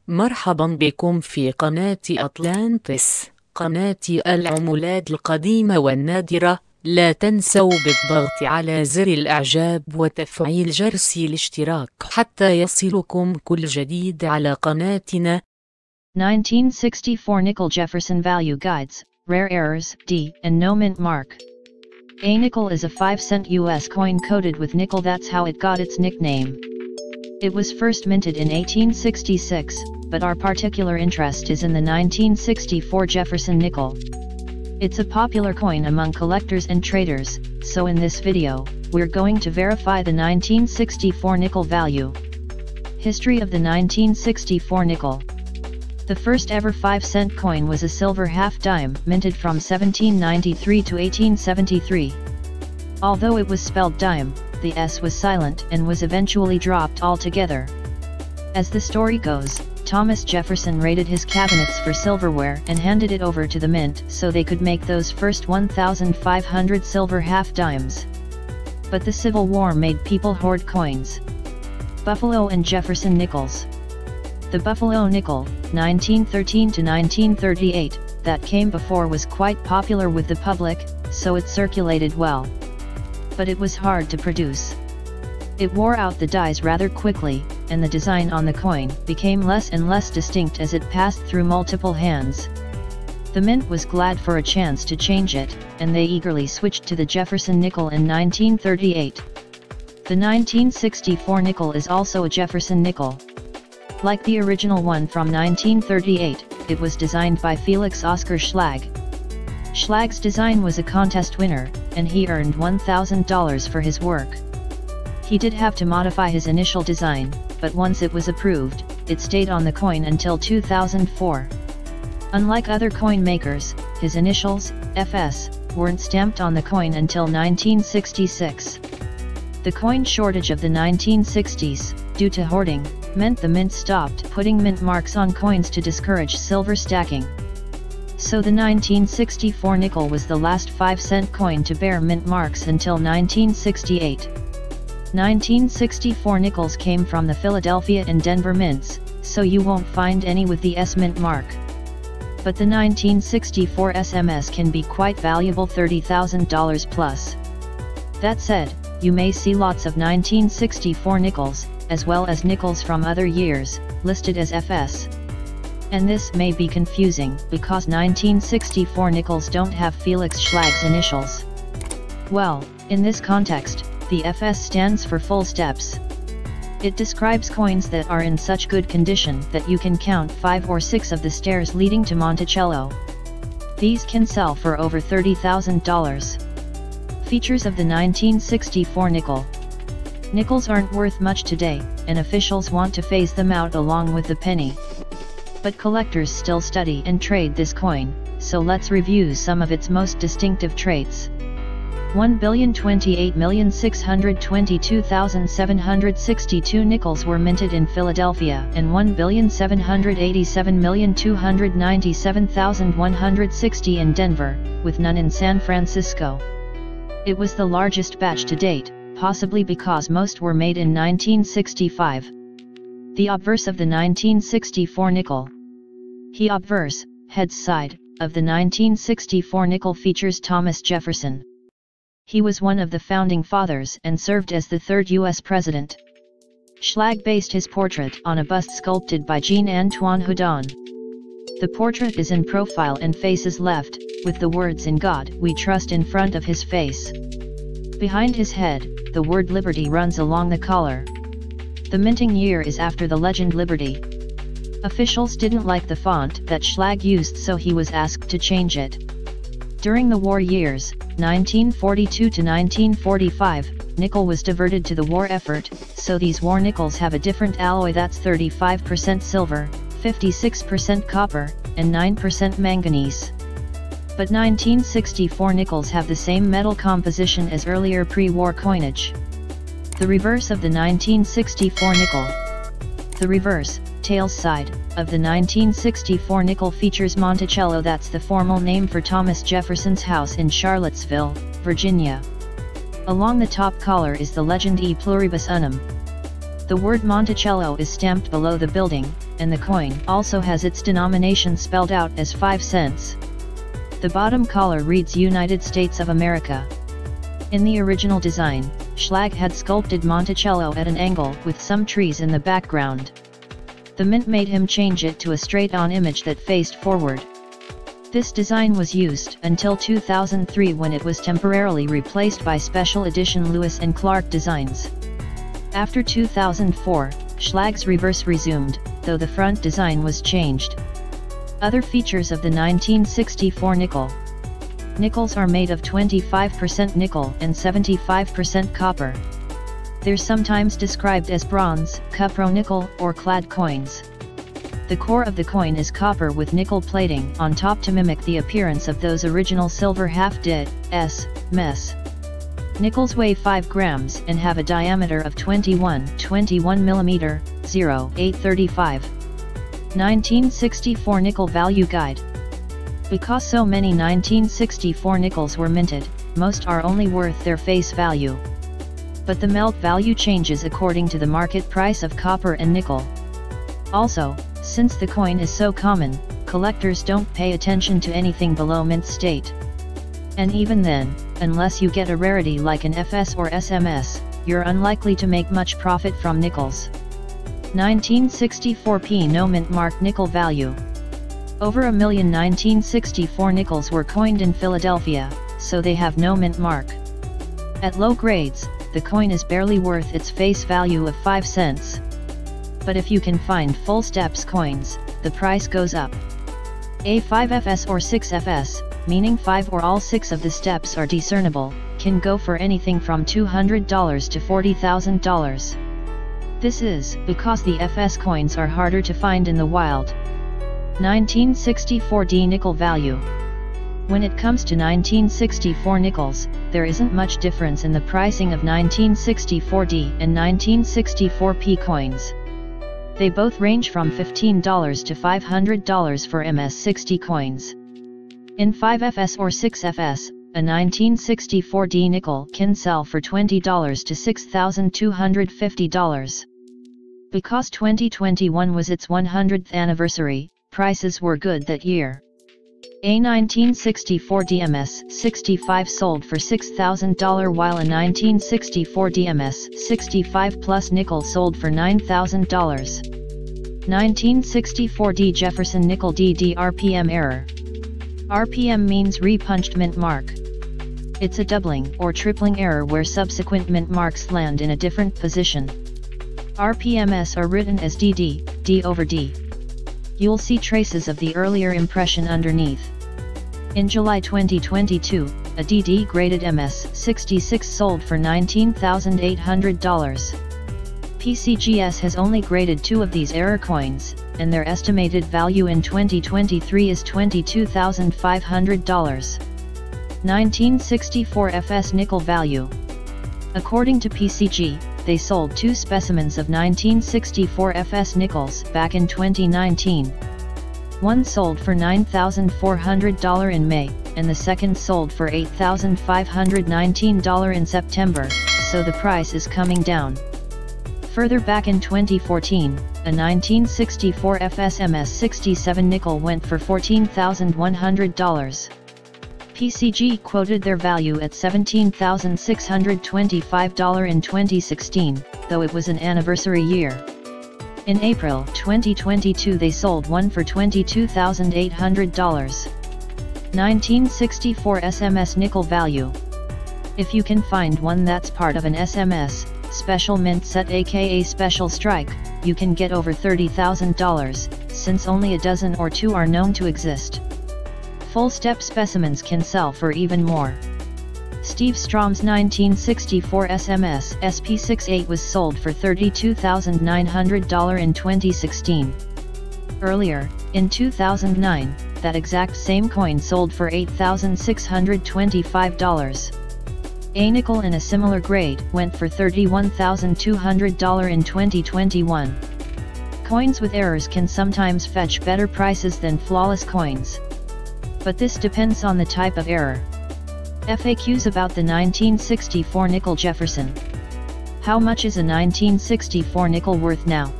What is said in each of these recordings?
مرحبا بكم في قناة أطلانتس، قناة العملات القديمة والنادرة. لا تنسوا بالضغط على زر الإعجاب وتفعيل جرس الاشتراك حتى يصلكم كل جديد على قناتنا. 1964 Nickel Jefferson Value Guides, Rare Errors, D, and No Mint Mark. A nickel is a 5-cent US coin coated with nickel. That's how it got its nickname. It was first minted in 1866, but our particular interest is in the 1964 Jefferson nickel. It's a popular coin among collectors and traders, so in this video, we're going to verify the 1964 nickel value. History of the 1964 nickel. The first ever 5-cent coin was a silver half-dime, minted from 1793 to 1873. Although it was spelled dime, the S was silent and was eventually dropped altogether. As the story goes, Thomas Jefferson raided his cabinets for silverware and handed it over to the mint so they could make those first 1,500 silver half-dimes. But the Civil War made people hoard coins. Buffalo and Jefferson nickels. The Buffalo nickel, 1913 to 1938, that came before was quite popular with the public, so it circulated well. But it was hard to produce. It wore out the dies rather quickly, and the design on the coin became less and less distinct as it passed through multiple hands. The mint was glad for a chance to change it, and they eagerly switched to the Jefferson nickel in 1938. The 1964 nickel is also a Jefferson nickel. Like the original one from 1938, it was designed by Felix Oscar Schlag. Schlag's design was a contest winner, and he earned $1,000 for his work. He did have to modify his initial design, but once it was approved, it stayed on the coin until 2004. Unlike other coin makers, his initials, FS, weren't stamped on the coin until 1966. The coin shortage of the 1960s, due to hoarding, meant the mint stopped putting mint marks on coins to discourage silver stacking. So the 1964 nickel was the last 5-cent coin to bear mint marks until 1968. 1964 nickels came from the Philadelphia and Denver mints, so you won't find any with the S mint mark. But the 1964 SMS can be quite valuable, $30,000 plus. That said, you may see lots of 1964 nickels, as well as nickels from other years, listed as FS. And this may be confusing, because 1964 nickels don't have Felix Schlag's initials. Well, in this context, the FS stands for full steps. It describes coins that are in such good condition that you can count 5 or 6 of the stairs leading to Monticello. These can sell for over $30,000. Features of the 1964 nickel. Nickels aren't worth much today, and officials want to phase them out along with the penny. But collectors still study and trade this coin, so let's review some of its most distinctive traits. 1,028,622,762 nickels were minted in Philadelphia, and 1,787,297,160 in Denver, with none in San Francisco. It was the largest batch to date, possibly because most were made in 1965. The obverse of the 1964 nickel. The obverse, head's side, of the 1964 nickel features Thomas Jefferson. He was one of the founding fathers and served as the third U.S. president. Schlag based his portrait on a bust sculpted by Jean-Antoine Houdon. The portrait is in profile and faces left, with the words "In God We Trust" in front of his face. Behind his head, the word Liberty runs along the collar. The minting year is after the legend Liberty. Officials didn't like the font that Schlag used, so he was asked to change it. During the war years, 1942 to 1945, nickel was diverted to the war effort, so these war nickels have a different alloy that's 35% silver, 56% copper, and 9% manganese. But 1964 nickels have the same metal composition as earlier pre-war coinage. The reverse of the 1964 nickel. The reverse, tails side, of the 1964 nickel features Monticello. That's the formal name for Thomas Jefferson's house in Charlottesville, Virginia. Along the top collar is the legend E Pluribus Unum. The word Monticello is stamped below the building, and the coin also has its denomination spelled out as 5 cents. The bottom collar reads United States of America. In the original design, Schlag had sculpted Monticello at an angle with some trees in the background. The mint made him change it to a straight-on image that faced forward. This design was used until 2003 when it was temporarily replaced by special edition Lewis and Clark designs. After 2004, Schlag's reverse resumed, though the front design was changed. Other features of the 1964 nickel. Nickels are made of 25% nickel and 75% copper. They're sometimes described as bronze, cupronickel, or clad coins. The core of the coin is copper with nickel plating on top to mimic the appearance of those original silver half-DIS mess. Nickels weigh 5 grams and have a diameter of 21 mm, 0.835. 1964 Nickel Value Guide. Because so many 1964 nickels were minted, most are only worth their face value. But the melt value changes according to the market price of copper and nickel. Also, since the coin is so common, collectors don't pay attention to anything below mint state. And even then, unless you get a rarity like an FS or SMS, you're unlikely to make much profit from nickels. 1964 No mint mark nickel value. Over 1 million 1964 nickels were coined in Philadelphia, so they have no mint mark. At low grades, the coin is barely worth its face value of 5 cents. But if you can find full steps coins, the price goes up. A 5FS or 6FS, meaning 5 or all 6 of the steps are discernible, can go for anything from $200 to $40,000. This is because the FS coins are harder to find in the wild. 1964 D nickel value. When it comes to 1964 nickels, there isn't much difference in the pricing of 1964 D and 1964 P coins. They both range from $15 to $500 for MS60 coins. In 5FS or 6FS, a 1964 D nickel can sell for $20 to $6,250. Because 2021 was its 100th anniversary, prices were good that year. A 1964 DMS 65 sold for $6,000 while a 1964 DMS 65 plus nickel sold for $9,000. 1964 D Jefferson Nickel DD RPM error. RPM means repunched mint mark. It's a doubling or tripling error where subsequent mint marks land in a different position. RPMs are written as DD, D over D. You'll see traces of the earlier impression underneath. In July 2022, a DD graded MS66 sold for $19,800. PCGS has only graded 2 of these error coins, and their estimated value in 2023 is $22,500. 1964 FS nickel value. According to PCG, they sold 2 specimens of 1964 FS nickels back in 2019. One sold for $9,400 in May, and the second sold for $8,519 in September, so the price is coming down. Further back in 2014, a 1964 FSMS 67 nickel went for $14,100. PCG quoted their value at $17,625 in 2016, though it was an anniversary year. In April 2022 they sold one for $22,800. 1964 SMS nickel value. If you can find one that's part of an SMS, special mint set aka special strike, you can get over $30,000, since only a dozen or 2 are known to exist. Full step specimens can sell for even more. Steve Strom's 1964 SMS SP68 was sold for $32,900 in 2016. Earlier, in 2009, that exact same coin sold for $8,625. A nickel in a similar grade went for $31,200 in 2021. Coins with errors can sometimes fetch better prices than flawless coins. But this depends on the type of error. FAQs about the 1964 nickel Jefferson. How much is a 1964 nickel worth now?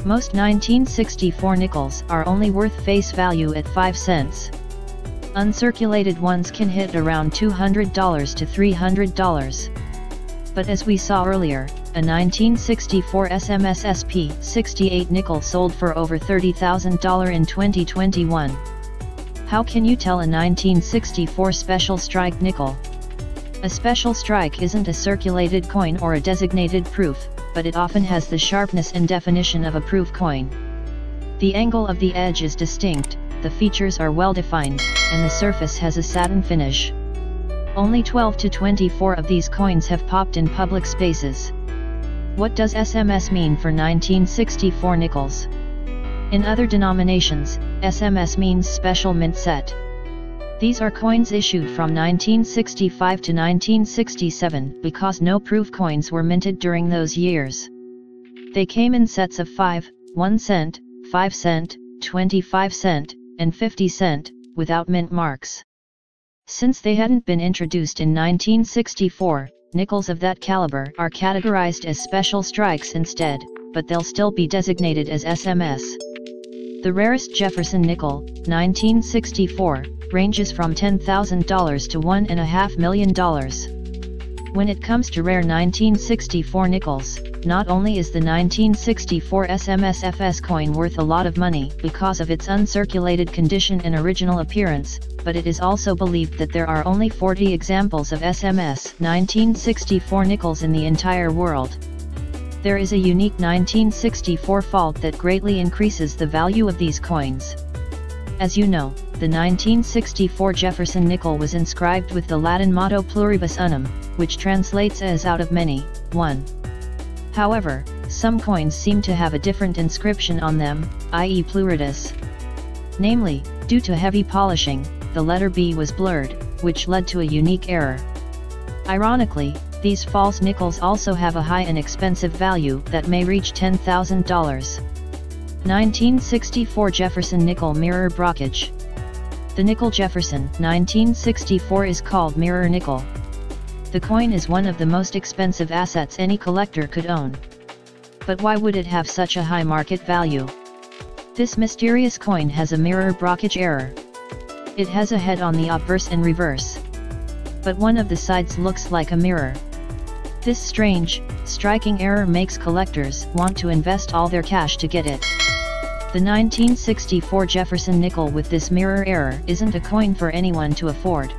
Most 1964 nickels are only worth face value at 5 cents. Uncirculated ones can hit around $200 to $300. But as we saw earlier, a 1964 SMSSP 68 nickel sold for over $30,000 in 2021. How can you tell a 1964 special strike nickel? A special strike isn't a circulated coin or a designated proof, but it often has the sharpness and definition of a proof coin. The angle of the edge is distinct, the features are well defined, and the surface has a satin finish. Only 12 to 24 of these coins have popped in public spaces. What does SMS mean for 1964 nickels? In other denominations, SMS means special mint set. These are coins issued from 1965 to 1967 because no proof coins were minted during those years. They came in sets of 5, 1 cent, 5 cent, 25 cent, and 50 cent, without mint marks. Since they hadn't been introduced in 1964, nickels of that caliber are categorized as special strikes instead, but they'll still be designated as SMS. The rarest Jefferson nickel, 1964, ranges from $10,000 to $1.5 million. When it comes to rare 1964 nickels, not only is the 1964 SMSFS coin worth a lot of money because of its uncirculated condition and original appearance, but it is also believed that there are only 40 examples of SMS 1964 nickels in the entire world. There is a unique 1964 fault that greatly increases the value of these coins. As you know, the 1964 Jefferson nickel was inscribed with the Latin motto Pluribus Unum, which translates as out of many, one. However, some coins seem to have a different inscription on them, i.e. Pluritus. Namely, due to heavy polishing, the letter B was blurred, which led to a unique error. Ironically, these false nickels also have a high and expensive value that may reach $10,000. 1964 Jefferson nickel mirror brockage. The nickel Jefferson 1964 is called mirror nickel. The coin is one of the most expensive assets any collector could own. But why would it have such a high market value? This mysterious coin has a mirror brockage error. It has a head on the obverse and reverse. But one of the sides looks like a mirror. This strange, striking error makes collectors want to invest all their cash to get it. The 1964 Jefferson nickel with this mirror error isn't a coin for anyone to afford.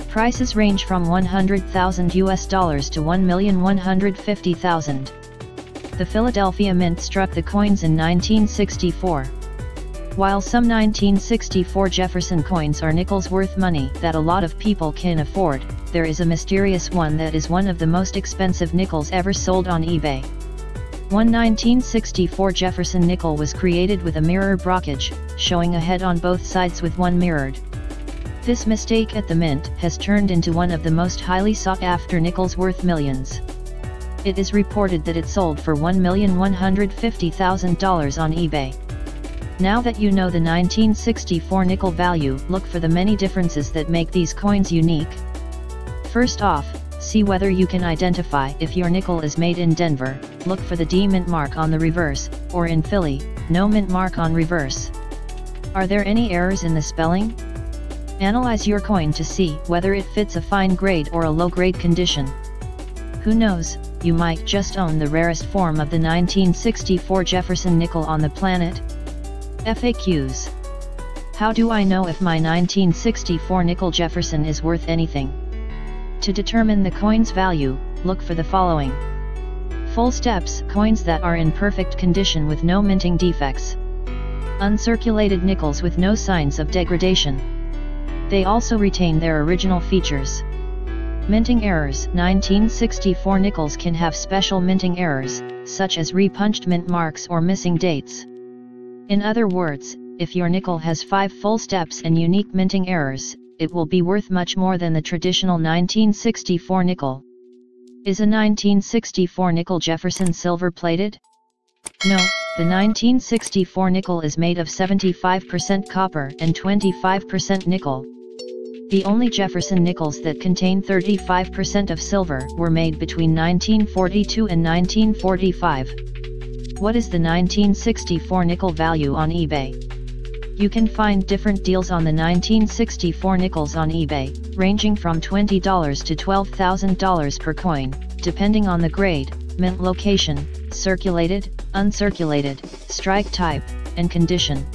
Prices range from $100,000 to $1,150,000. The Philadelphia Mint struck the coins in 1964. While some 1964 Jefferson coins are nickels worth money that a lot of people can afford, there is a mysterious one that is one of the most expensive nickels ever sold on eBay. One 1964 Jefferson nickel was created with a mirror brockage, showing a head on both sides with one mirrored. This mistake at the mint has turned into one of the most highly sought-after nickels worth millions. It is reported that it sold for $1,150,000 on eBay. Now that you know the 1964 nickel value, look for the many differences that make these coins unique. First off, see whether you can identify if your nickel is made in Denver. Look for the D mint mark on the reverse, or in Philly, no mint mark on reverse. Are there any errors in the spelling? Analyze your coin to see whether it fits a fine grade or a low grade condition. Who knows, you might just own the rarest form of the 1964 Jefferson nickel on the planet. FAQs. How do I know if my 1964 nickel Jefferson is worth anything? To determine the coin's value, look for the following. Full steps, coins that are in perfect condition with no minting defects. Uncirculated nickels with no signs of degradation. They also retain their original features. Minting errors. 1964 nickels can have special minting errors, such as repunched mint marks or missing dates. In other words, if your nickel has 5 full steps and unique minting errors, it will be worth much more than the traditional 1964 nickel. Is a 1964 nickel Jefferson silver-plated? No, the 1964 nickel is made of 75% copper and 25% nickel. The only Jefferson nickels that contain 35% of silver were made between 1942 and 1945. What is the 1964 nickel value on eBay? You can find different deals on the 1964 nickels on eBay, ranging from $20 to $12,000 per coin, depending on the grade, mint location, circulated, uncirculated, strike type, and condition.